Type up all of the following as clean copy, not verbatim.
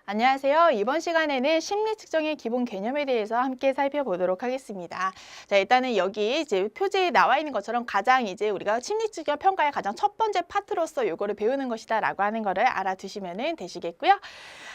안녕하세요. 이번 시간에는 심리 측정의 기본 개념에 대해서 함께 살펴보도록 하겠습니다. 자, 일단은 여기 이제 표지에 나와 있는 것처럼 가장 이제 우리가 심리 측정 평가의 가장 첫 번째 파트로서 요거를 배우는 것이다라고 하는 거를 알아두시면 되시겠고요.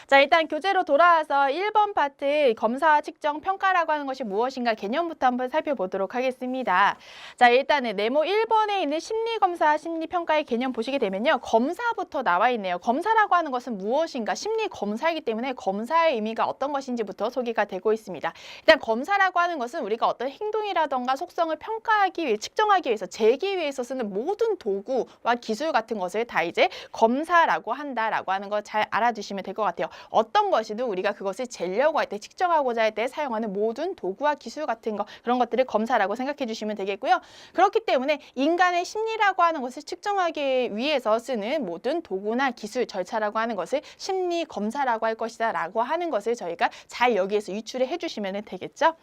자, 일단 교재로 돌아와서 1번 파트 검사 측정 평가라고 하는 것이 무엇인가 개념부터 한번 살펴보도록 하겠습니다. 자, 일단은 네모 1번에 있는 심리검사, 심리평가의 개념 보시게 되면요. 검사부터 나와 있네요. 검사라고 하는 것은 무엇인가? 심리검사이기 때문에 검사의 의미가 어떤 것인지부터 소개가 되고 있습니다. 일단 검사라고 하는 것은 우리가 어떤 행동이라던가 속성을 평가하기 위해, 측정하기 위해서, 재기 위해서 쓰는 모든 도구와 기술 같은 것을 다 이제 검사라고 한다라고 하는 거 잘 알아두시면 될 것 같아요. 어떤 것이든 우리가 그것을 재려고 할 때, 측정하고자 할 때 사용하는 모든 도구와 기술 같은 거, 그런 것들을 검사라고 생각해 주시면 되겠고요. 그렇기 때문에 인간의 심리라고 하는 것을 측정하기 위해서 쓰는 모든 도구나 기술, 절차라고 하는 것을 심리 검사라고 할 것이다 라고 하는 것을 저희가 잘 여기에서 유추를 해주시면 되겠죠.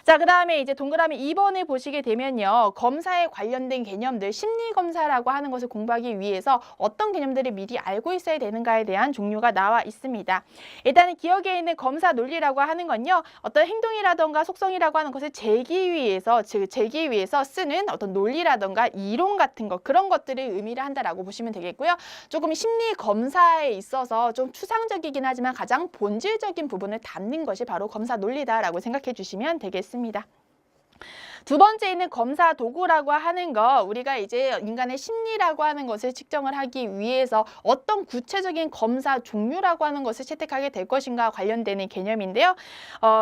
자, 그 다음에 이제 동그라미 2번을 보시게 되면요. 검사에 관련된 개념들, 심리검사라고 하는 것을 공부하기 위해서 어떤 개념들을 미리 알고 있어야 되는가에 대한 종류가 나와 있습니다. 일단은 기억에 있는 검사 논리라고 하는 건요. 어떤 행동이라던가 속성이라고 하는 것을 재기 위해서, 즉 재기 위해서 쓰는 어떤 논리라던가 이론 같은 것, 그런 것들을 의미를 한다라고 보시면 되겠고요. 조금 심리검사에 있어서 좀 추상적이긴 하지만 가장 본질적인 부분을 담는 것이 바로 검사 논리다라고 생각해 주시면 되겠습니다. 두 번째 있는 검사 도구라고 하는 거, 우리가 이제 인간의 심리라고 하는 것을 측정을 하기 위해서 어떤 구체적인 검사 종류라고 하는 것을 채택하게 될 것인가 관련되는 개념인데요.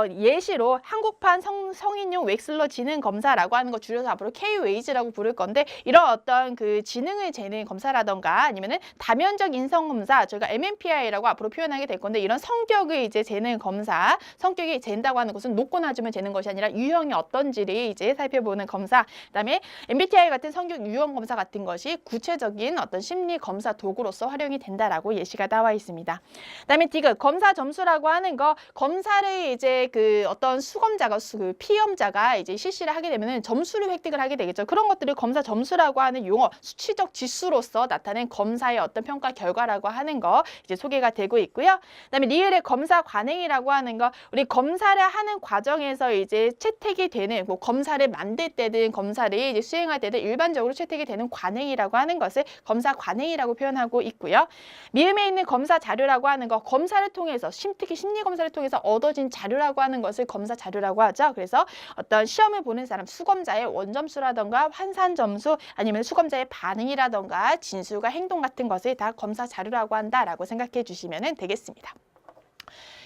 예시로 한국판 성인용 웩슬러 지능 검사라고 하는 거 줄여서 앞으로 K-웨이즈라고 부를 건데, 이런 어떤 그 지능을 재는 검사라던가 아니면은 다면적 인성 검사, 저희가 MMPI라고 앞으로 표현하게 될 건데, 이런 성격을 이제 재는 검사, 성격이 잰다고 하는 것은 높고 낮으면 재는 것이 아니라 유형이 어떤지를 이제 살펴보는 검사, 그다음에 MBTI 같은 성격 유형 검사 같은 것이 구체적인 어떤 심리 검사 도구로서 활용이 된다라고 예시가 나와 있습니다. 그다음에 디귿 검사 점수라고 하는 거, 검사를 이제 그 어떤 수검자가 그 피험자가 이제 실시를 하게 되면은 점수를 획득을 하게 되겠죠. 그런 것들을 검사 점수라고 하는 용어, 수치적 지수로서 나타낸 검사의 어떤 평가 결과라고 하는 거 이제 소개가 되고 있고요. 그다음에 리을의 검사 관행이라고 하는 거, 우리 검사를 하는 과정에서 이제 채택이 되는 뭐 검사를 만들 때든 검사를 이제 수행할 때든 일반적으로 채택이 되는 관행이라고 하는 것을 검사 관행이라고 표현하고 있고요. 미음에 있는 검사 자료라고 하는 거, 검사를 통해서 특히 심리 검사를 통해서 얻어진 자료라고 하는 것을 검사 자료라고 하죠. 그래서 어떤 시험을 보는 사람, 수검자의 원점수라던가 환산 점수, 아니면 수검자의 반응이라던가 진술과 행동 같은 것을 다 검사 자료라고 한다라고 생각해 주시면 되겠습니다.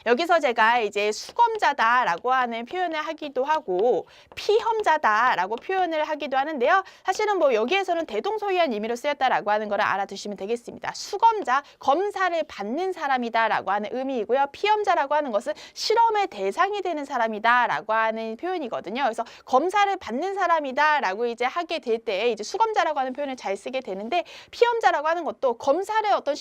여기서 제가 이제 수검자다라고 하는 표현을 하기도 하고 피험자다라고 표현을 하기도 하는데요. 사실은 뭐 여기에서는 대동소이한 의미로 쓰였다라고 하는 거를 알아두시면 되겠습니다. 수검자, 검사를 받는 사람이다라고 하는 의미이고요. 피험자라고 하는 것은 실험의 대상이 되는 사람이다라고 하는 표현이거든요. 그래서 검사를 받는 사람이다라고 이제 하게 될 때 이제 수검자라고 하는 표현을 잘 쓰게 되는데, 피험자라고 하는 것도 검사를 어떤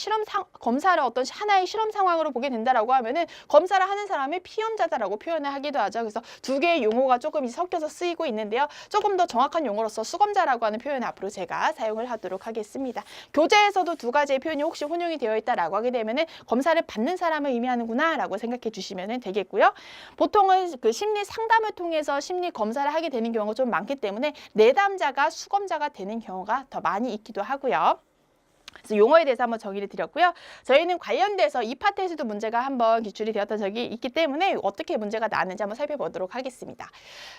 하나의 실험 상황으로 보게 된다라고 하면은 검사를 하는 사람이 피험자다라고 표현을 하기도 하죠. 그래서 두 개의 용어가 조금 섞여서 쓰이고 있는데요. 조금 더 정확한 용어로서 수검자라고 하는 표현을 앞으로 제가 사용을 하도록 하겠습니다. 교재에서도 두 가지의 표현이 혹시 혼용이 되어 있다라고 하게 되면은 검사를 받는 사람을 의미하는구나 라고 생각해 주시면 되겠고요. 보통은 그 심리 상담을 통해서 심리 검사를 하게 되는 경우가 좀 많기 때문에 내담자가 수검자가 되는 경우가 더 많이 있기도 하고요. 그래서 용어에 대해서 한번 정의를 드렸고요. 저희는 관련돼서 이 파트에서도 문제가 한번 기출이 되었던 적이 있기 때문에 어떻게 문제가 나왔는지 한번 살펴보도록 하겠습니다.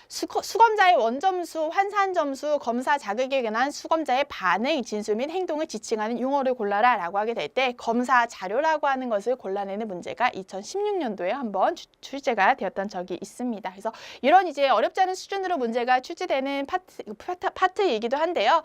수검자의 원점수, 환산점수, 검사 자극에 관한 수검자의 반응, 진술 및 행동을 지칭하는 용어를 골라라 라고 하게 될 때 검사 자료라고 하는 것을 골라내는 문제가 2016년도에 한번 출제가 되었던 적이 있습니다. 그래서 이런 이제 어렵지 않은 수준으로 문제가 출제되는 파트이기도 한데요.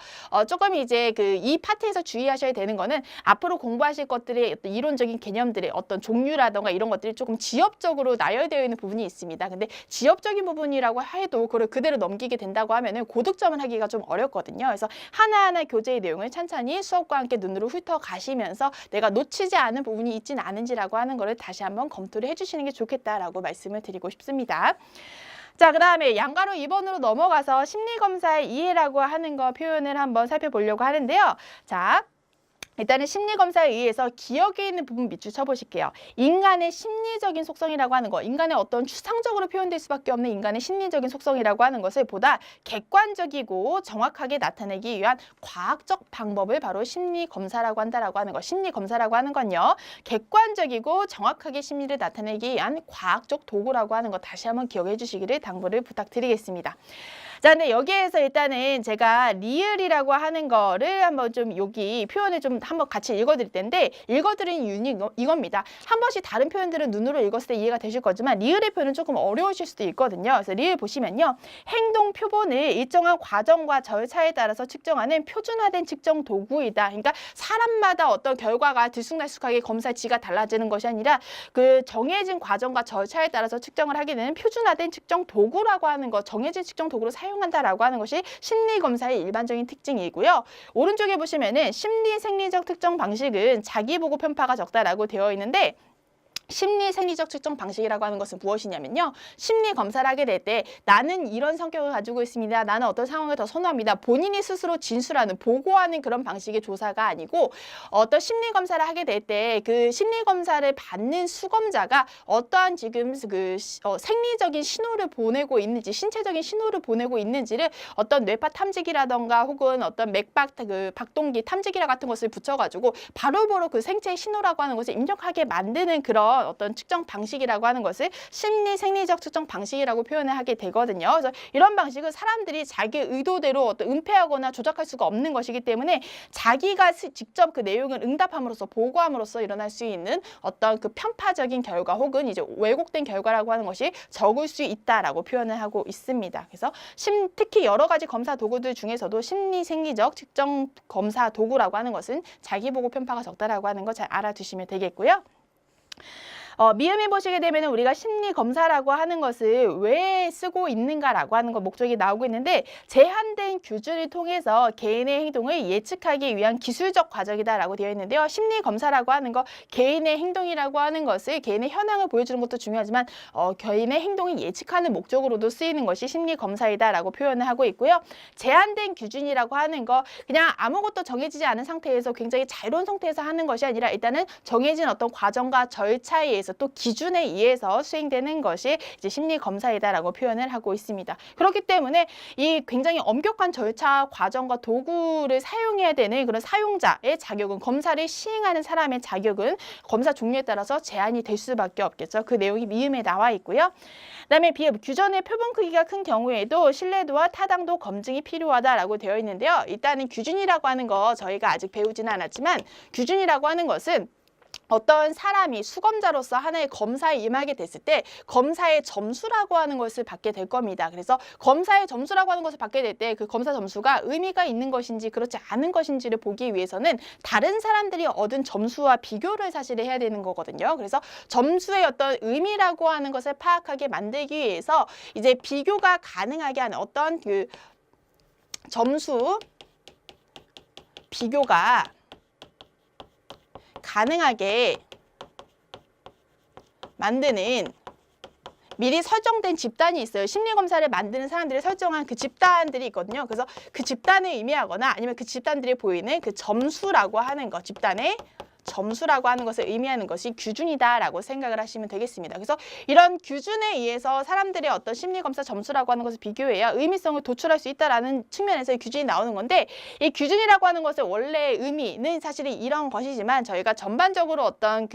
조금 이제 이 파트에서 주의하셔야 되는 거는 앞으로 공부하실 것들의 어떤 이론적인 개념들의 어떤 종류라던가 이런 것들이 조금 지엽적으로 나열되어 있는 부분이 있습니다. 근데 지엽적인 부분이라고 해도 그걸 그대로 넘기게 된다고 하면은 고득점을 하기가 좀 어렵거든요. 그래서 하나하나 교재의 내용을 찬찬히 수업과 함께 눈으로 훑어가시면서 내가 놓치지 않은 부분이 있진 않은지라고 하는 거를 다시 한번 검토를 해주시는 게 좋겠다라고 말씀을 드리고 싶습니다. 자, 그 다음에 양가로 2번으로 넘어가서 심리검사의 이해라고 하는 거 표현을 한번 살펴보려고 하는데요. 자, 일단은 심리검사에 의해서 기억에 있는 부분 밑줄 쳐보실게요. 인간의 심리적인 속성이라고 하는 거, 인간의 어떤 추상적으로 표현될 수밖에 없는 인간의 심리적인 속성이라고 하는 것을 보다 객관적이고 정확하게 나타내기 위한 과학적 방법을 바로 심리검사라고 한다라고 하는 거. 심리검사라고 하는 건요, 객관적이고 정확하게 심리를 나타내기 위한 과학적 도구라고 하는 거 다시 한번 기억해 주시기를 당부를 부탁드리겠습니다. 자, 근데 여기에서 일단은 제가 리을이라고 하는 거를 한번 좀 여기 표현을 좀 한번 같이 읽어드릴 텐데, 읽어드린 이유는 이겁니다. 한 번씩 다른 표현들은 눈으로 읽었을 때 이해가 되실 거지만 리을의 표현은 조금 어려우실 수도 있거든요. 그래서 리을 보시면요, 행동 표본을 일정한 과정과 절차에 따라서 측정하는 표준화된 측정 도구이다. 그러니까 사람마다 어떤 결과가 들쑥날쑥하게 검사지가 달라지는 것이 아니라 그 정해진 과정과 절차에 따라서 측정을 하게 되는 표준화된 측정 도구라고 하는 것, 정해진 측정 도구를 사용한다라고 하는 것이 심리검사의 일반적인 특징이고요. 오른쪽에 보시면은 심리 생리적 특정 방식은 자기 보고 편파가 적다라고 되어 있는데, 심리 생리적 측정 방식이라고 하는 것은 무엇이냐면요, 심리 검사를 하게 될 때 나는 이런 성격을 가지고 있습니다, 나는 어떤 상황을 더 선호합니다, 본인이 스스로 진술하는, 보고하는 그런 방식의 조사가 아니고, 어떤 심리 검사를 하게 될 때 그 심리 검사를 받는 수검자가 어떠한 지금 그 생리적인 신호를 보내고 있는지, 신체적인 신호를 보내고 있는지를 어떤 뇌파 탐지기라던가 혹은 어떤 맥박 그 박동기 탐지기라 같은 것을 붙여가지고 바로바로 그 생체의 신호라고 하는 것을 입력하게 만드는 그런 어떤 측정 방식이라고 하는 것을 심리 생리적 측정 방식이라고 표현을 하게 되거든요. 그래서 이런 방식은 사람들이 자기 의도대로 어떤 은폐하거나 조작할 수가 없는 것이기 때문에 자기가 직접 그 내용을 응답함으로써, 보고함으로써 일어날 수 있는 어떤 그 편파적인 결과 혹은 이제 왜곡된 결과라고 하는 것이 적을 수 있다라고 표현을 하고 있습니다. 그래서 특히 여러 가지 검사 도구들 중에서도 심리 생리적 측정 검사 도구라고 하는 것은 자기 보고 편파가 적다라고 하는 거 잘 알아두시면 되겠고요. 미음에 보시게 되면 우리가 심리검사라고 하는 것을 왜 쓰고 있는가라고 하는 거 목적이 나오고 있는데, 제한된 규준을 통해서 개인의 행동을 예측하기 위한 기술적 과정이다라고 되어 있는데요. 심리검사라고 하는 거, 개인의 행동이라고 하는 것을, 개인의 현황을 보여주는 것도 중요하지만 개인의 행동을 예측하는 목적으로도 쓰이는 것이 심리검사이다라고 표현을 하고 있고요. 제한된 규준이라고 하는 거, 그냥 아무것도 정해지지 않은 상태에서 굉장히 자유로운 상태에서 하는 것이 아니라 일단은 정해진 어떤 과정과 절차에 의해서, 또 기준에 의해서 수행되는 것이 이제 심리검사이다라고 표현을 하고 있습니다. 그렇기 때문에 이 굉장히 엄격한 절차, 과정과 도구를 사용해야 되는 그런 사용자의 자격은, 검사를 시행하는 사람의 자격은 검사 종류에 따라서 제한이 될 수밖에 없겠죠. 그 내용이 미음에 나와 있고요. 그다음에 비읍, 규정의 표본 크기가 큰 경우에도 신뢰도와 타당도 검증이 필요하다라고 되어 있는데요. 일단은 규준이라고 하는 거 저희가 아직 배우지는 않았지만, 규준이라고 하는 것은 어떤 사람이 수검자로서 하나의 검사에 임하게 됐을 때 검사의 점수라고 하는 것을 받게 될 겁니다. 그래서 검사의 점수라고 하는 것을 받게 될 때 그 검사 점수가 의미가 있는 것인지 그렇지 않은 것인지를 보기 위해서는 다른 사람들이 얻은 점수와 비교를 사실 해야 되는 거거든요. 그래서 점수의 어떤 의미라고 하는 것을 파악하게 만들기 위해서 이제 비교가 가능하게 하는 어떤 그 점수 비교가 가능하게 만드는 미리 설정된 집단이 있어요. 심리검사를 만드는 사람들이 설정한 그 집단들이 있거든요. 그래서 그 집단을 의미하거나 아니면 그 집단들이 보이는 그 점수라고 하는 것, 집단의 점수라고 하는 것을 의미하는 것이 규준이다라고 생각을 하시면 되겠습니다. 그래서 이런 규준에 의해서 사람들의 어떤 심리검사 점수라고 하는 것을 비교해야 의미성을 도출할 수 있다라는 측면에서 이 규준이 나오는 건데, 이 규준이라고 하는 것의 원래 의미는 사실은 이런 것이지만, 저희가 전반적으로 어떤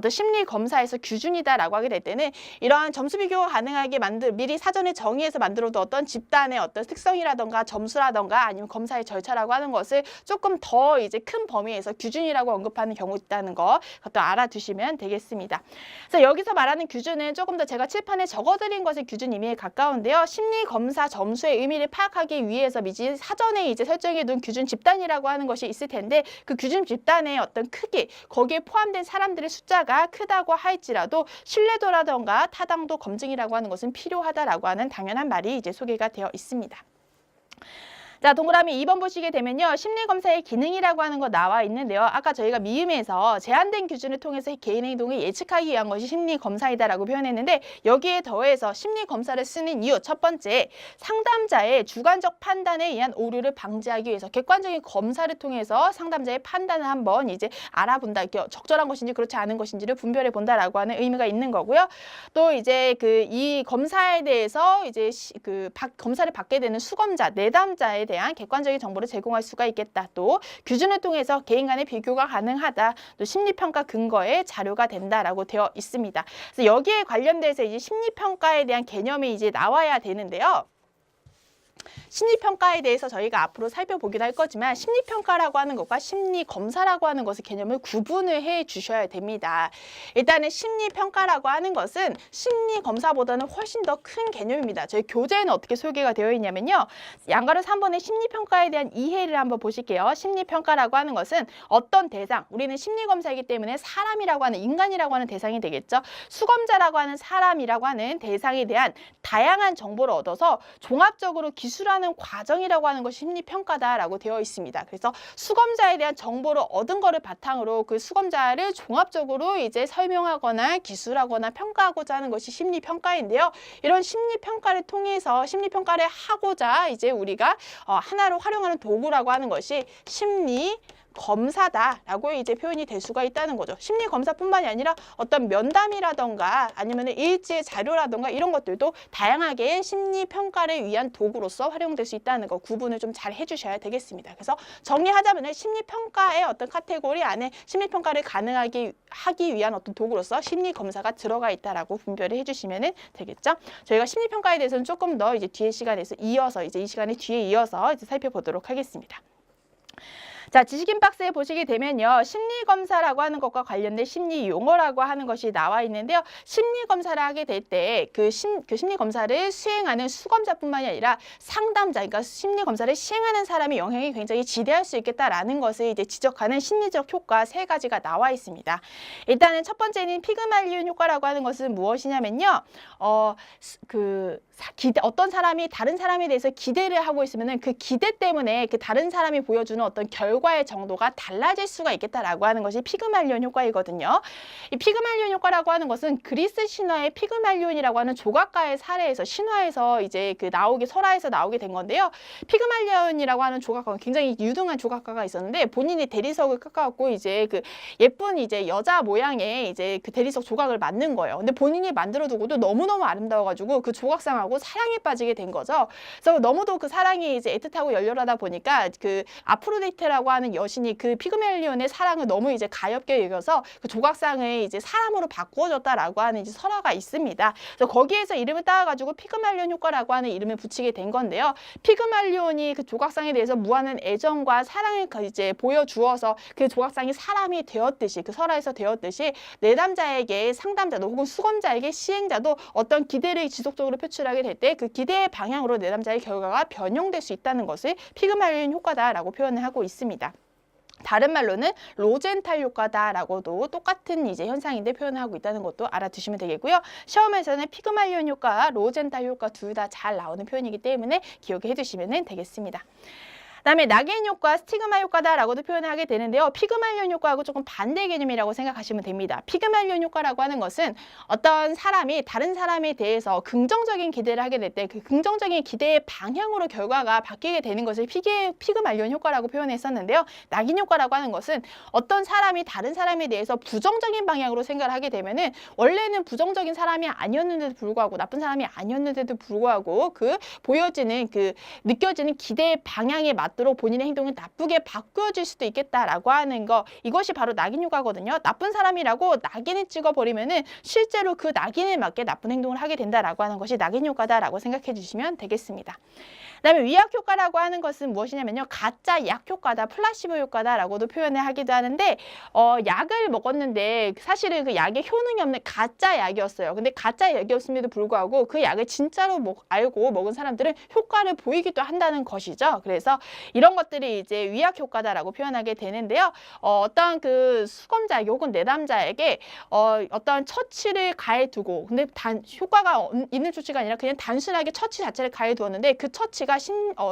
심리검사에서 규준이다라고 하게 될 때는 이러한 점수 비교가 가능하게 미리 사전에 정의해서 만들어도 어떤 집단의 어떤 특성이라던가 점수라던가 아니면 검사의 절차라고 하는 것을 조금 더 이제 큰 범위에서 규준이라고 언급하는 경우 있다는 거, 그것도 알아두시면 되겠습니다. 그래서 여기서 말하는 규준은 조금 더 제가 칠판에 적어드린 것의 규준 의미에 가까운데요. 심리검사 점수의 의미를 파악하기 위해서 미리 사전에 이제 설정해둔 규준 집단이라고 하는 것이 있을 텐데, 그 규준 집단의 어떤 크기, 거기에 포함된 사람들의 숫자가 크다고 할지라도 신뢰도라던가 타당도 검증이라고 하는 것은 필요하다라고 하는 당연한 말이 이제 소개가 되어 있습니다. 자, 동그라미 2번 보시게 되면요. 심리검사의 기능이라고 하는 거 나와 있는데요. 아까 저희가 미음에서 제한된 기준을 통해서 개인 행동을 예측하기 위한 것이 심리검사이다라고 표현했는데 여기에 더해서 심리검사를 쓰는 이유 첫 번째, 상담자의 주관적 판단에 의한 오류를 방지하기 위해서 객관적인 검사를 통해서 상담자의 판단을 한번 이제 알아본다. 적절한 것인지 그렇지 않은 것인지를 분별해 본다라고 하는 의미가 있는 거고요. 또 이제 이 검사에 대해서 이제 검사를 받게 되는 수검자, 내담자에 대한 객관적인 정보를 제공할 수가 있겠다. 또 기준을 통해서 개인 간의 비교가 가능하다. 또 심리평가 근거의 자료가 된다라고 되어 있습니다. 그래서 여기에 관련돼서 이제 심리평가에 대한 개념이 이제 나와야 되는데요. 심리평가에 대해서 저희가 앞으로 살펴보기도 할 거지만 심리평가라고 하는 것과 심리검사라고 하는 것의 개념을 구분을 해 주셔야 됩니다. 일단은 심리평가라고 하는 것은 심리검사보다는 훨씬 더 큰 개념입니다. 저희 교재에는 어떻게 소개가 되어 있냐면요. 양가로 3번의 심리평가에 대한 이해를 한번 보실게요. 심리평가라고 하는 것은 어떤 대상, 우리는 심리검사이기 때문에 사람이라고 하는 인간이라고 하는 대상이 되겠죠. 수검자라고 하는 사람이라고 하는 대상에 대한 다양한 정보를 얻어서 종합적으로 기술하는 과정이라고 하는 것이 심리평가다라고 되어 있습니다. 그래서 수검자에 대한 정보를 얻은 거를 바탕으로 그 수검자를 종합적으로 이제 설명하거나 기술하거나 평가하고자 하는 것이 심리평가인데요. 이런 심리평가를 통해서 심리평가를 하고자 이제 우리가 하나로 활용하는 도구라고 하는 것이 심리검사다라고 이제 표현이 될 수가 있다는 거죠. 심리검사뿐만이 아니라 어떤 면담이라던가 아니면 일지의 자료라던가 이런 것들도 다양하게 심리평가를 위한 도구로서 활용될 수 있다는 거 구분을 좀 잘 해주셔야 되겠습니다. 그래서 정리하자면 심리평가의 어떤 카테고리 안에 심리평가를 가능하게 하기 위한 어떤 도구로서 심리검사가 들어가 있다라고 분별을 해주시면 되겠죠. 저희가 심리평가에 대해서는 조금 더 이제 뒤에 시간에서 이어서 이제 이 시간에 뒤에 이어서 이제 살펴보도록 하겠습니다. 자, 지식인 박스에 보시게 되면요. 심리검사라고 하는 것과 관련된 심리 용어라고 하는 것이 나와 있는데요. 심리검사를 하게 될 때 그 심리검사를 수행하는 수검자뿐만이 아니라 상담자, 그러니까 심리검사를 시행하는 사람의 영향이 굉장히 지대할 수 있겠다라는 것을 이제 지적하는 심리적 효과 3가지가 나와 있습니다. 일단은 첫 번째는 피그말리온 효과라고 하는 것은 무엇이냐면요. 어떤 사람이 다른 사람에 대해서 기대를 하고 있으면은 그 기대 때문에 그 다른 사람이 보여주는 어떤 결과의 정도가 달라질 수가 있겠다라고 하는 것이 피그말리온 효과이거든요. 이 피그말리온 효과라고 하는 것은 그리스 신화의 피그말리온이라고 하는 조각가의 사례에서 신화에서 이제 설화에서 나오게 된 건데요. 피그말리온이라고 하는 조각가가 굉장히 유능한 조각가가 있었는데 본인이 대리석을 깎아갖고 이제 예쁜 이제 여자 모양의 이제 그 대리석 조각을 만든 거예요. 근데 본인이 만들어두고도 너무너무 아름다워가지고 그 조각상하고 사랑에 빠지게 된 거죠. 그래서 너무도 그 사랑이 이제 애틋하고 열렬하다 보니까 그 아프로디테라고 하는 여신이 그 피그말리온의 사랑을 너무 이제 가엾게 여겨서 그 조각상을 이제 사람으로 바꾸어줬다라고 하는 이제 설화가 있습니다. 그래서 거기에서 이름을 따가지고 피그말리온 효과라고 하는 이름을 붙이게 된 건데요. 피그말리온이 그 조각상에 대해서 무한한 애정과 사랑을 이제 보여주어서 그 조각상이 사람이 되었듯이 그 설화에서 되었듯이 내담자에게 상담자도 혹은 수검자에게 시행자도 어떤 기대를 지속적으로 표출하게 될 때 그 기대의 방향으로 내담자의 결과가 변형될 수 있다는 것을 피그말리온 효과다라고 표현을 하고 있습니다. 다른 말로는 로젠탈 효과다라고도 똑같은 이제 현상인데 표현하고 있다는 것도 알아두시면 되겠고요. 시험에서는 피그말리온 효과와 로젠탈 효과 둘 다 잘 나오는 표현이기 때문에 기억해 두시면 되겠습니다. 그다음에 낙인 효과, 스티그마 효과다라고도 표현하게 되는데요. 피그말리온 효과하고 조금 반대 개념이라고 생각하시면 됩니다. 피그말리온 효과라고 하는 것은 어떤 사람이 다른 사람에 대해서 긍정적인 기대를 하게 될 때 그 긍정적인 기대의 방향으로 결과가 바뀌게 되는 것을 피그말리온 효과라고 표현했었는데요. 낙인 효과라고 하는 것은 어떤 사람이 다른 사람에 대해서 부정적인 방향으로 생각을 하게 되면은 원래는 부정적인 사람이 아니었는데도 불구하고 나쁜 사람이 아니었는데도 불구하고 느껴지는 기대의 방향에 맞도록 본인의 행동을 나쁘게 바꿔줄 수도 있겠다라고 하는 거, 이것이 바로 낙인 효과거든요. 나쁜 사람이라고 낙인을 찍어버리면은 실제로 그 낙인에 맞게 나쁜 행동을 하게 된다라고 하는 것이 낙인 효과다라고 생각해 주시면 되겠습니다. 그다음에 위약 효과라고 하는 것은 무엇이냐면요. 가짜 약 효과다, 플라시보 효과다라고도 표현을 하기도 하는데 약을 먹었는데 사실은 그 약에 효능이 없는 가짜 약이었어요. 근데 가짜 약이었음에도 불구하고 그 약을 진짜로 알고 먹은 사람들은 효과를 보이기도 한다는 것이죠. 그래서 이런 것들이 이제 위약 효과다라고 표현하게 되는데요. 어떤 그 수검자에게 혹은 내담자에게 어떤 처치를 가해두고 근데 효과가 있는 조치가 아니라 그냥 단순하게 처치 자체를 가해두었는데 그 처치가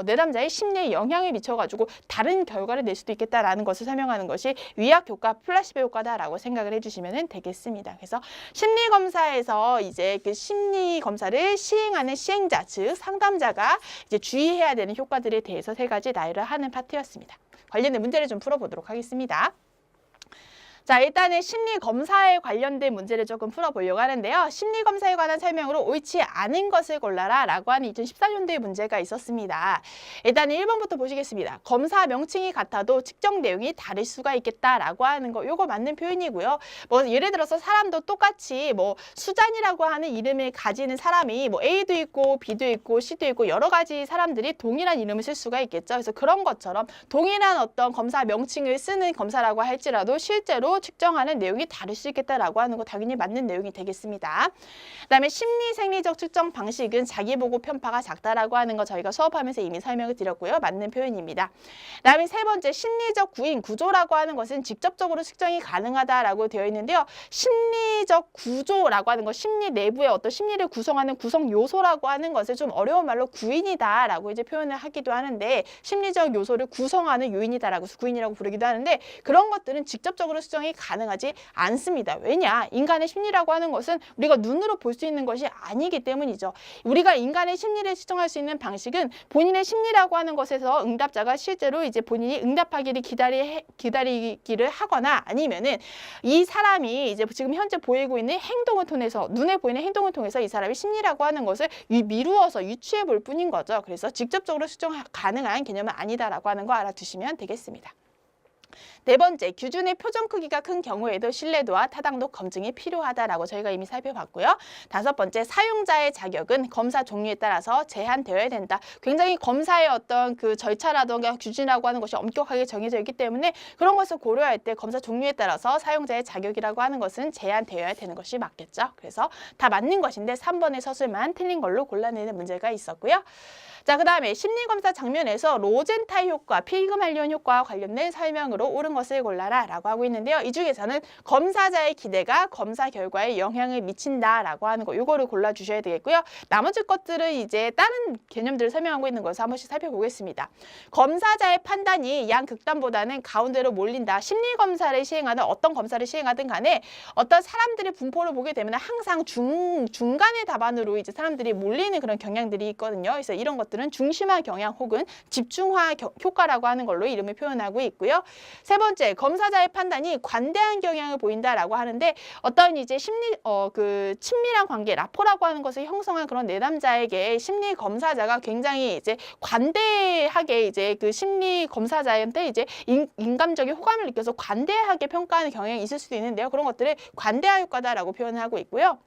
내담자의 심리에 영향을 미쳐가지고 다른 결과를 낼 수도 있겠다라는 것을 설명하는 것이 위약 효과, 플라시보 효과다라고 생각을 해주시면 되겠습니다. 그래서 심리 검사에서 이제 그 심리 검사를 시행하는 시행자, 즉 상담자가 이제 주의해야 되는 효과들에 대해서 3가지 나열을 하는 파트였습니다. 관련된 문제를 좀 풀어보도록 하겠습니다. 자, 일단은 심리검사에 관련된 문제를 조금 풀어보려고 하는데요. 심리검사에 관한 설명으로 옳지 않은 것을 골라라 라고 하는 2014년도의 문제가 있었습니다. 일단은 1번부터 보시겠습니다. 검사 명칭이 같아도 측정 내용이 다를 수가 있겠다라고 하는 거, 요거 맞는 표현이고요. 뭐 예를 들어서 사람도 똑같이 뭐 수잔이라고 하는 이름을 가지는 사람이 뭐 A도 있고 B도 있고 C도 있고 여러 가지 사람들이 동일한 이름을 쓸 수가 있겠죠. 그래서 그런 것처럼 동일한 어떤 검사 명칭을 쓰는 검사라고 할지라도 실제로 측정하는 내용이 다를 수 있겠다라고 하는 거 당연히 맞는 내용이 되겠습니다. 그다음에 심리 생리적 측정 방식은 자기 보고 편파가 작다라고 하는 거 저희가 수업하면서 이미 설명을 드렸고요. 맞는 표현입니다. 그다음에 3번째 심리적 구인 구조라고 하는 것은 직접적으로 측정이 가능하다라고 되어 있는데요. 심리적 구조라고 하는 거 심리 내부의 어떤 심리를 구성하는 구성 요소라고 하는 것을 좀 어려운 말로 구인이다라고 이제 표현을 하기도 하는데 심리적 요소를 구성하는 요인이다라고 해서 구인이라고 부르기도 하는데 그런 것들은 직접적으로 측정이 가능하지 않습니다. 왜냐? 인간의 심리라고 하는 것은 우리가 눈으로 볼 수 있는 것이 아니기 때문이죠. 우리가 인간의 심리를 측정할 수 있는 방식은 본인의 심리라고 하는 것에서 응답자가 실제로 이제 본인이 응답하기를 기다리기를 하거나 아니면은 이 사람이 이제 지금 현재 보이고 있는 행동을 통해서 눈에 보이는 행동을 통해서 이 사람의 심리라고 하는 것을 미루어서 유추해 볼 뿐인 거죠. 그래서 직접적으로 측정 가능한 개념은 아니다라고 하는 거 알아두시면 되겠습니다. 4번째, 규준의 표정 크기가 큰 경우에도 신뢰도와 타당도 검증이 필요하다라고 저희가 이미 살펴봤고요. 5번째, 사용자의 자격은 검사 종류에 따라서 제한되어야 된다. 굉장히 검사의 어떤 그 절차라던가 규준이라고 하는 것이 엄격하게 정해져 있기 때문에 그런 것을 고려할 때 검사 종류에 따라서 사용자의 자격이라고 하는 것은 제한되어야 되는 것이 맞겠죠. 그래서 다 맞는 것인데 3번의 서술만 틀린 걸로 골라내는 문제가 있었고요. 자, 그 다음에 심리검사 장면에서 로젠탈 효과, 피그말리온 효과와 관련된 설명으로 옳은 것을 골라라 라고 하고 있는데요. 이 중에서는 검사자의 기대가 검사 결과에 영향을 미친다라고 하는 거, 이거를 골라주셔야 되겠고요. 나머지 것들은 이제 다른 개념들을 설명하고 있는 것을 한 번씩 살펴보겠습니다. 검사자의 판단이 양극단보다는 가운데로 몰린다. 심리검사를 시행하든 어떤 검사를 시행하든 간에 어떤 사람들의 분포를 보게 되면 항상 중간의 답안으로 이제 사람들이 몰리는 그런 경향들이 있거든요. 그래서 이런 것들은 중심화 경향 혹은 집중화 효과라고 하는 걸로 이름을 표현하고 있고요. 3번째, 검사자의 판단이 관대한 경향을 보인다라고 하는데 어떤 이제 친밀한 관계, 라포라고 하는 것을 형성한 그런 내담자에게 심리 검사자가 굉장히 이제 관대하게 이제 그 심리 검사자한테 이제 인감적인 호감을 느껴서 관대하게 평가하는 경향이 있을 수도 있는데요. 그런 것들을 관대화 효과다라고 표현을 하고 있고요.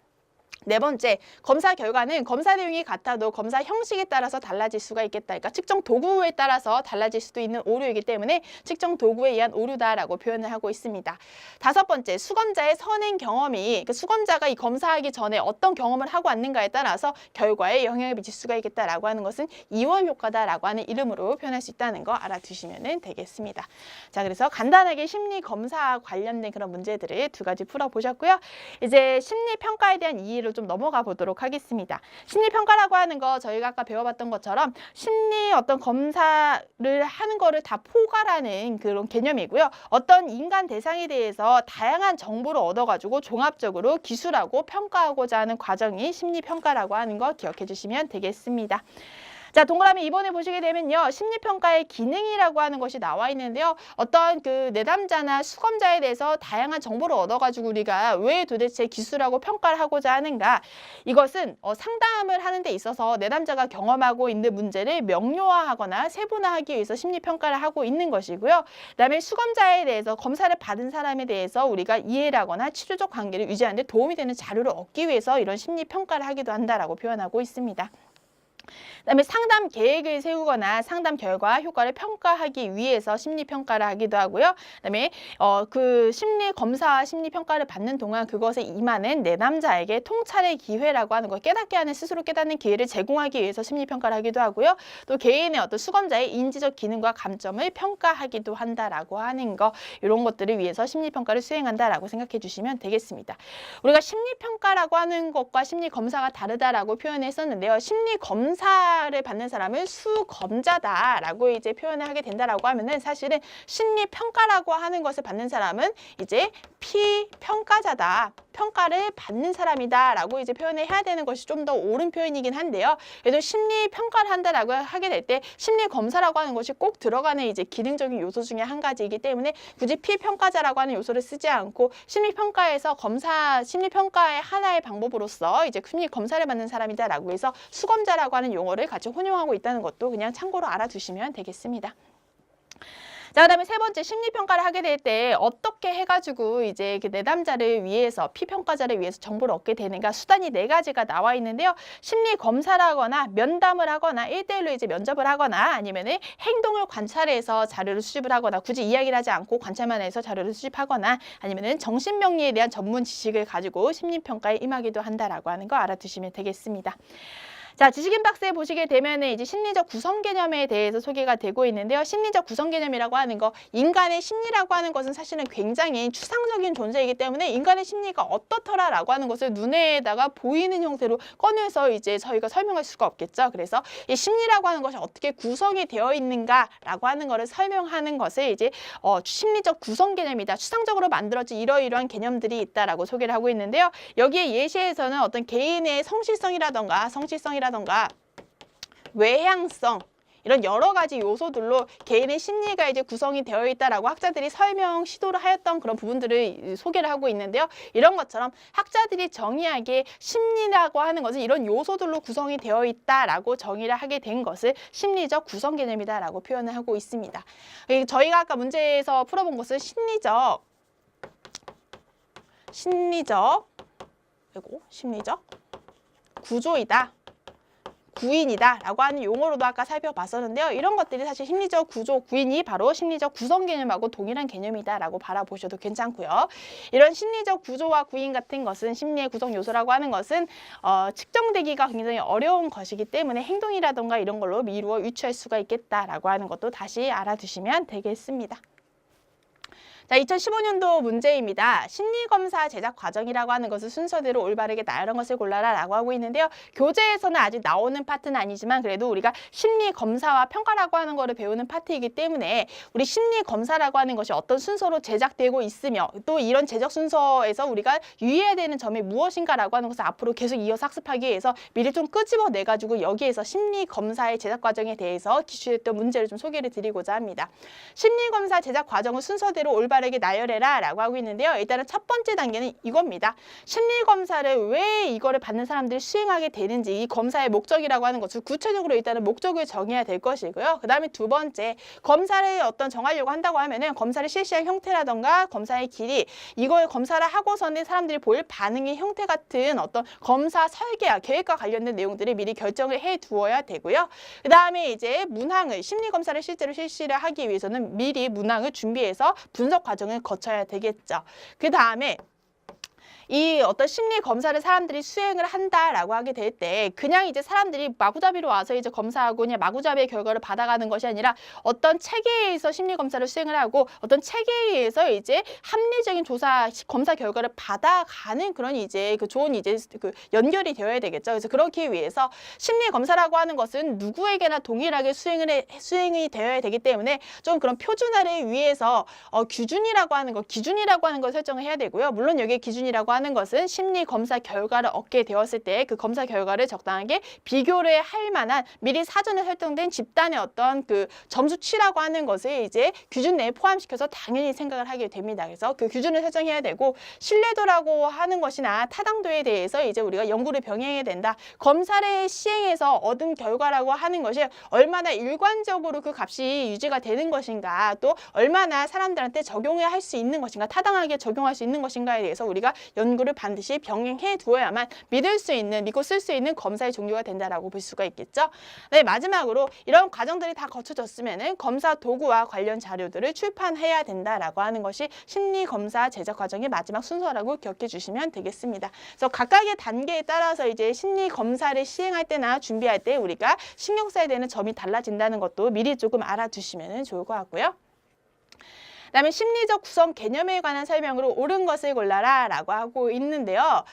4번째, 검사 결과는 검사 내용이 같아도 검사 형식에 따라서 달라질 수가 있겠다. 그러니까 측정 도구에 따라서 달라질 수도 있는 오류이기 때문에 측정 도구에 의한 오류다라고 표현을 하고 있습니다. 5번째, 수검자의 선행 경험이 수검자가 이 검사하기 전에 어떤 경험을 하고 왔는가에 따라서 결과에 영향을 미칠 수가 있겠다라고 하는 것은 이원 효과다라고 하는 이름으로 표현할 수 있다는 거 알아두시면 되겠습니다. 자, 그래서 간단하게 심리 검사 관련된 그런 문제들을 2가지 풀어보셨고요. 이제 심리 평가에 대한 이해를 좀 넘어가 보도록 하겠습니다. 심리평가라고 하는 거 저희가 아까 배워봤던 것처럼 심리 어떤 검사를 하는 거를 다 포괄하는 그런 개념이고요. 어떤 인간 대상에 대해서 다양한 정보를 얻어가지고 종합적으로 기술하고 평가하고자 하는 과정이 심리평가라고 하는 거 기억해 주시면 되겠습니다. 자, 동그라미 2번에 보시게 되면요. 심리평가의 기능이라고 하는 것이 나와 있는데요. 어떤 그 내담자나 수검자에 대해서 다양한 정보를 얻어가지고 우리가 왜 도대체 기술하고 평가를 하고자 하는가. 이것은 상담을 하는 데 있어서 내담자가 경험하고 있는 문제를 명료화하거나 세분화하기 위해서 심리평가를 하고 있는 것이고요. 그다음에 수검자에 대해서 검사를 받은 사람에 대해서 우리가 이해를 하거나 치료적 관계를 유지하는 데 도움이 되는 자료를 얻기 위해서 이런 심리평가를 하기도 한다라고 표현하고 있습니다. 그다음에 상담 계획을 세우거나 상담 결과 효과를 평가하기 위해서 심리 평가를 하기도 하고요. 그다음에 그 심리 검사와 심리 평가를 받는 동안 그것에 임하는 내담자에게 통찰의 기회라고 하는 거, 깨닫게 하는, 스스로 깨닫는 기회를 제공하기 위해서 심리 평가를 하기도 하고요. 또 개인의 어떤 수검자의 인지적 기능과 감점을 평가하기도 한다라고 하는 거, 이런 것들을 위해서 심리 평가를 수행한다라고 생각해 주시면 되겠습니다. 우리가 심리 평가라고 하는 것과 심리 검사가 다르다라고 표현했었는데요. 심리 검사를 받는 사람은 수검자다라고 이제 표현을 하게 된다라고 하면은, 사실은 심리 평가라고 하는 것을 받는 사람은 이제 피평가자다, 평가를 받는 사람이다라고 이제 표현을 해야 되는 것이 좀 더 옳은 표현이긴 한데요. 그래도 심리 평가를 한다라고 하게 될 때 심리 검사라고 하는 것이 꼭 들어가는 이제 기능적인 요소 중에 한 가지이기 때문에 굳이 피평가자라고 하는 요소를 쓰지 않고 심리 평가에서 심리 평가의 하나의 방법으로서 이제 심리 검사를 받는 사람이다라고 해서 수검자라고 하는 용어를 같이 혼용하고 있다는 것도 그냥 참고로 알아두시면 되겠습니다. 자, 그다음에 세 번째, 심리평가를 하게 될 때 어떻게 해가지고 이제 그 내담자를 위해서, 피평가자를 위해서 정보를 얻게 되는가, 수단이 네 가지가 나와 있는데요. 심리검사를 하거나 면담을 하거나 1대1로 이제 면접을 하거나 아니면은 행동을 관찰해서 자료를 수집을 하거나, 굳이 이야기를 하지 않고 관찰만 해서 자료를 수집하거나, 아니면은 정신병리에 대한 전문 지식을 가지고 심리평가에 임하기도 한다라고 하는 거 알아두시면 되겠습니다. 자, 지식인 박스에 보시게 되면은 이제 심리적 구성 개념에 대해서 소개가 되고 있는데요. 심리적 구성 개념이라고 하는 거, 인간의 심리라고 하는 것은 사실은 굉장히 추상적인 존재이기 때문에 인간의 심리가 어떻더라라고 하는 것을 눈에다가 보이는 형태로 꺼내서 이제 저희가 설명할 수가 없겠죠. 그래서 이 심리라고 하는 것이 어떻게 구성이 되어 있는가라고 하는 것을 설명하는 것을 이제 심리적 구성 개념이다, 추상적으로 만들어진 이러이러한 개념들이 있다라고 소개를 하고 있는데요. 여기에 예시에서는 어떤 개인의 성실성이라던가 외향성, 이런 여러 가지 요소들로 개인의 심리가 이제 구성이 되어 있다라고 학자들이 설명 시도를 하였던 그런 부분들을 소개를 하고 있는데요. 이런 것처럼 학자들이 정의하기에 심리라고 하는 것은 이런 요소들로 구성이 되어 있다라고 정의를 하게 된 것을 심리적 구성 개념이다라고 표현을 하고 있습니다. 저희가 아까 문제에서 풀어본 것은 심리적 구조이다, 구인이다 라고 하는 용어로도 아까 살펴봤었는데요. 이런 것들이 사실 심리적 구조, 구인이 바로 심리적 구성 개념하고 동일한 개념이다 라고 바라보셔도 괜찮고요. 이런 심리적 구조와 구인 같은 것은, 심리의 구성 요소라고 하는 것은 측정되기가 굉장히 어려운 것이기 때문에 행동이라던가 이런 걸로 미루어 유추할 수가 있겠다라고 하는 것도 다시 알아두시면 되겠습니다. 자, 2015년도 문제입니다. 심리검사 제작 과정이라고 하는 것을 순서대로 올바르게 나열한 것을 골라라 라고 하고 있는데요. 교재에서는 아직 나오는 파트는 아니지만 그래도 우리가 심리검사와 평가라고 하는 것을 배우는 파트이기 때문에 우리 심리검사라고 하는 것이 어떤 순서로 제작되고 있으며 또 이런 제작 순서에서 우리가 유의해야 되는 점이 무엇인가라고 하는 것을 앞으로 계속 이어서 학습하기 위해서 미리 좀 끄집어내가지고 여기에서 심리검사의 제작 과정에 대해서 기출했던 문제를 좀 소개를 드리고자 합니다. 심리검사 제작 과정을 순서대로 올바르게 나열해라 라고 하고 있는데요. 일단은 첫 번째 단계는 이겁니다. 심리검사를 왜 이거를 받는 사람들이 수행하게 되는지, 이 검사의 목적이라고 하는 것을 구체적으로 일단은 목적을 정해야 될 것이고요. 그 다음에 두 번째, 검사를 정하려고 한다고 하면은 검사를 실시할 형태라던가 검사의 길이, 이걸 검사를 하고서는 사람들이 보일 반응의 형태 같은 어떤 검사 설계와 계획과 관련된 내용들을 미리 결정을 해 두어야 되고요. 그 다음에 이제 문항을, 심리검사를 실제로 실시를 하기 위해서는 미리 문항을 준비해서 분석 과정을 거쳐야 되겠죠. 그 다음에 이 어떤 심리 검사를 사람들이 수행을 한다라고 하게 될 때 그냥 이제 사람들이 마구잡이로 와서 이제 검사하고 그냥 마구잡이의 결과를 받아가는 것이 아니라 어떤 체계에 의해서 심리 검사를 수행을 하고 어떤 체계에 의해서 이제 합리적인 검사 결과를 받아가는 그런 이제 좋은 이제 연결이 되어야 되겠죠. 그래서 그렇기 위해서 심리 검사라고 하는 것은 누구에게나 동일하게 수행이 되어야 되기 때문에 좀 그런 표준화를 위해서 기준이라고 하는 걸 설정을 해야 되고요. 물론 여기에 기준이라고 하는 것은 심리 검사 결과를 얻게 되었을 때 그 검사 결과를 적당하게 비교를 할 만한 미리 사전에 설정된 집단의 어떤 점수치라고 하는 것을 이제 기준 내에 포함시켜서 당연히 생각을 하게 됩니다. 그래서 그 기준을 설정해야 되고, 신뢰도라고 하는 것이나 타당도에 대해서 이제 우리가 연구를 병행해야 된다. 검사를 시행해서 얻은 결과라고 하는 것이 얼마나 일관적으로 그 값이 유지가 되는 것인가, 또 얼마나 사람들한테 적용을 할 수 있는 것인가, 타당하게 적용할 수 있는 것인가에 대해서 우리가 연구를 반드시 병행해 두어야만 믿고 쓸 수 있는 검사의 종류가 된다라고 볼 수가 있겠죠. 네, 마지막으로 이런 과정들이 다 거쳐졌으면은 검사 도구와 관련 자료들을 출판해야 된다라고 하는 것이 심리검사 제작 과정의 마지막 순서라고 기억해 주시면 되겠습니다. 그래서 각각의 단계에 따라서 이제 심리검사를 시행할 때나 준비할 때 우리가 신경 써야 되는 점이 달라진다는 것도 미리 조금 알아두시면 좋을 것 같고요. 그다음에 심리적 구성 개념에 관한 설명으로 옳은 것을 골라라 라고 하고 있는데요.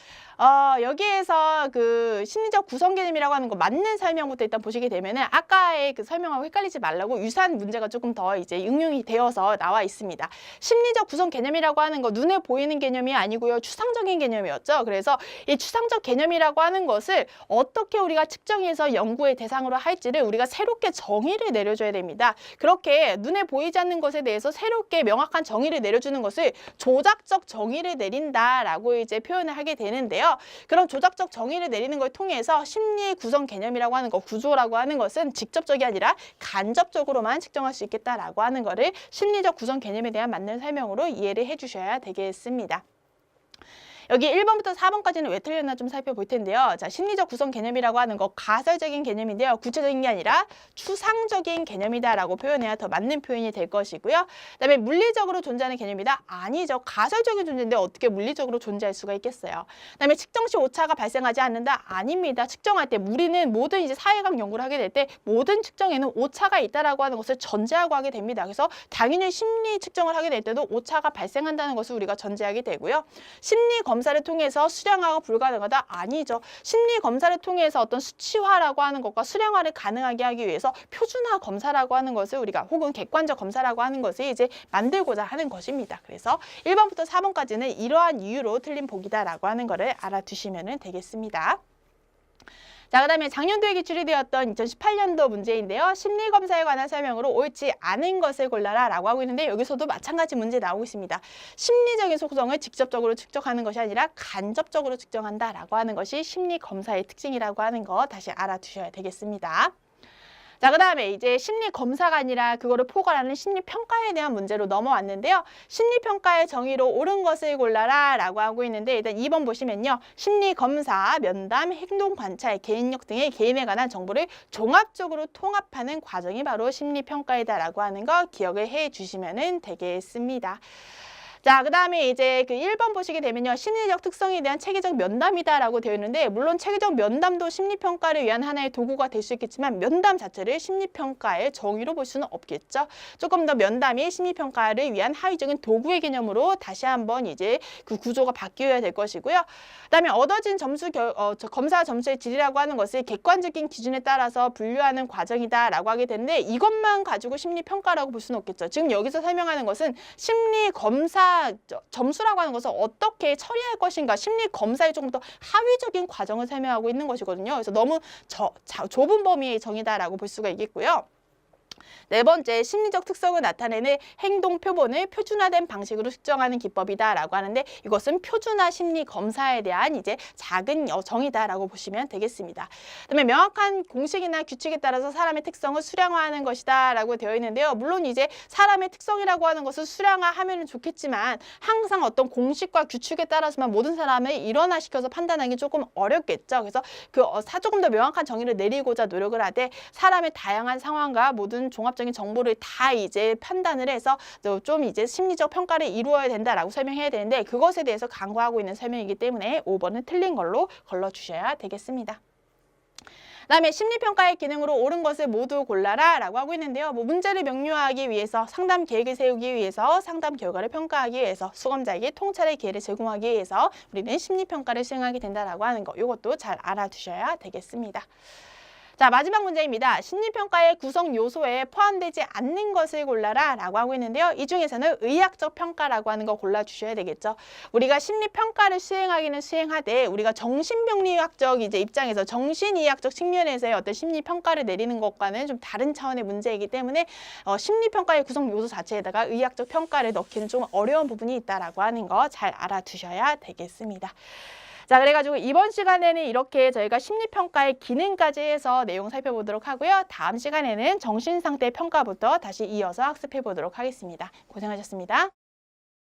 여기에서 그 심리적 구성 개념이라고 하는 거 맞는 설명부터 일단 보시게 되면은 아까의 그 설명하고 헷갈리지 말라고 유사한 문제가 조금 더 이제 응용이 되어서 나와 있습니다. 심리적 구성 개념이라고 하는 거 눈에 보이는 개념이 아니고요. 추상적인 개념이었죠. 그래서 이 추상적 개념이라고 하는 것을 어떻게 우리가 측정해서 연구의 대상으로 할지를 우리가 새롭게 정의를 내려줘야 됩니다. 그렇게 눈에 보이지 않는 것에 대해서 새롭게 명확한 정의를 내려주는 것을 조작적 정의를 내린다라고 이제 표현을 하게 되는데요. 그런 조작적 정의를 내리는 걸 통해서 심리 구성 개념이라고 하는 거, 구조라고 하는 것은 직접적이 아니라 간접적으로만 측정할 수 있겠다라고 하는 거를 심리적 구성 개념에 대한 맞는 설명으로 이해를 해주셔야 되겠습니다. 여기 1번부터 4번까지는 왜 틀렸나 좀 살펴볼 텐데요. 자, 심리적 구성 개념이라고 하는 거 가설적인 개념인데요. 구체적인 게 아니라 추상적인 개념이다라고 표현해야 더 맞는 표현이 될 것이고요. 그다음에 물리적으로 존재하는 개념이다? 아니죠. 가설적인 존재인데 어떻게 물리적으로 존재할 수가 있겠어요. 그다음에 측정 시 오차가 발생하지 않는다? 아닙니다. 측정할 때 우리는 모든 이제 사회학 연구를 하게 될 때 모든 측정에는 오차가 있다라고 하는 것을 전제하고 하게 됩니다. 그래서 당연히 심리 측정을 하게 될 때도 오차가 발생한다는 것을 우리가 전제하게 되고요. 심리 검사를 통해서 수량화가 불가능하다? 아니죠. 심리 검사를 통해서 어떤 수치화라고 하는 것과 수량화를 가능하게 하기 위해서 표준화 검사라고 하는 것을 우리가 혹은 객관적 검사라고 하는 것을 이제 만들고자 하는 것입니다. 그래서 1번부터 4번까지는 이러한 이유로 틀린 보기다라고 하는 것을 알아두시면 되겠습니다. 자, 그다음에 작년도에 기출이 되었던 2018년도 문제인데요. 심리검사에 관한 설명으로 옳지 않은 것을 골라라 라고 하고 있는데 여기서도 마찬가지 문제 나오고 있습니다. 심리적인 속성을 직접적으로 측정하는 것이 아니라 간접적으로 측정한다라고 하는 것이 심리검사의 특징이라고 하는 거 다시 알아두셔야 되겠습니다. 자, 그다음에 이제 심리검사가 아니라 그거를 포괄하는 심리평가에 대한 문제로 넘어왔는데요. 심리평가의 정의로 옳은 것을 골라라 라고 하고 있는데 일단 2번 보시면요. 심리검사, 면담, 행동관찰, 개인력 등의 개인에 관한 정보를 종합적으로 통합하는 과정이 바로 심리평가이다라고 하는 거 기억을 해 주시면 되겠습니다. 자, 그다음에 이제 그 1번 보시게 되면요. 심리적 특성에 대한 체계적 면담이다라고 되어 있는데 물론 체계적 면담도 심리평가를 위한 하나의 도구가 될 수 있겠지만 면담 자체를 심리평가의 정의로 볼 수는 없겠죠. 조금 더 면담이 심리평가를 위한 하위적인 도구의 개념으로 다시 한번 이제 그 구조가 바뀌어야 될 것이고요. 그다음에 얻어진 검사 점수의 질이라고 하는 것을 객관적인 기준에 따라서 분류하는 과정이다라고 하게 되는데 이것만 가지고 심리평가라고 볼 수는 없겠죠. 지금 여기서 설명하는 것은 심리검사 점수라고 하는 것을 어떻게 처리할 것인가 심리검사의 조금 더 하위적인 과정을 설명하고 있는 것이거든요. 그래서 너무 좁은 범위의 정의다라고 볼 수가 있겠고요. 네 번째, 심리적 특성을 나타내는 행동 표본을 표준화된 방식으로 측정하는 기법이다라고 하는데 이것은 표준화 심리 검사에 대한 이제 작은 정의다라고 보시면 되겠습니다. 그다음에 명확한 공식이나 규칙에 따라서 사람의 특성을 수량화하는 것이다라고 되어 있는데요. 물론 이제 사람의 특성이라고 하는 것을 수량화하면 좋겠지만 항상 어떤 공식과 규칙에 따라서만 모든 사람을 일원화시켜서 판단하기 조금 어렵겠죠. 그래서 조금 더 명확한 정의를 내리고자 노력을 하되 사람의 다양한 상황과 모든 종합적인 정보를 다 이제 판단을 해서 좀 이제 심리적 평가를 이루어야 된다라고 설명해야 되는데 그것에 대해서 강구하고 있는 설명이기 때문에 5번은 틀린 걸로 걸러주셔야 되겠습니다. 그다음에 심리평가의 기능으로 옳은 것을 모두 골라라 라고 하고 있는데요. 문제를 명료하기 위해서 상담 계획을 세우기 위해서 상담 결과를 평가하기 위해서 수검자에게 통찰의 기회를 제공하기 위해서 우리는 심리평가를 수행하게 된다라고 하는 거 이것도 잘 알아두셔야 되겠습니다. 자, 마지막 문제입니다. 심리평가의 구성 요소에 포함되지 않는 것을 골라라 라고 하고 있는데요. 이 중에서는 의학적 평가라고 하는 거 골라주셔야 되겠죠. 우리가 심리평가를 수행하기는 수행하되 우리가 정신병리학적 이제 입장에서 정신의학적 측면에서의 어떤 심리평가를 내리는 것과는 좀 다른 차원의 문제이기 때문에 심리평가의 구성 요소 자체에다가 의학적 평가를 넣기는 좀 어려운 부분이 있다라고 하는 거 잘 알아두셔야 되겠습니다. 자, 그래가지고 이번 시간에는 이렇게 저희가 심리평가의 기능까지 해서 내용 살펴보도록 하고요. 다음 시간에는 정신상태 평가부터 다시 이어서 학습해 보도록 하겠습니다. 고생하셨습니다.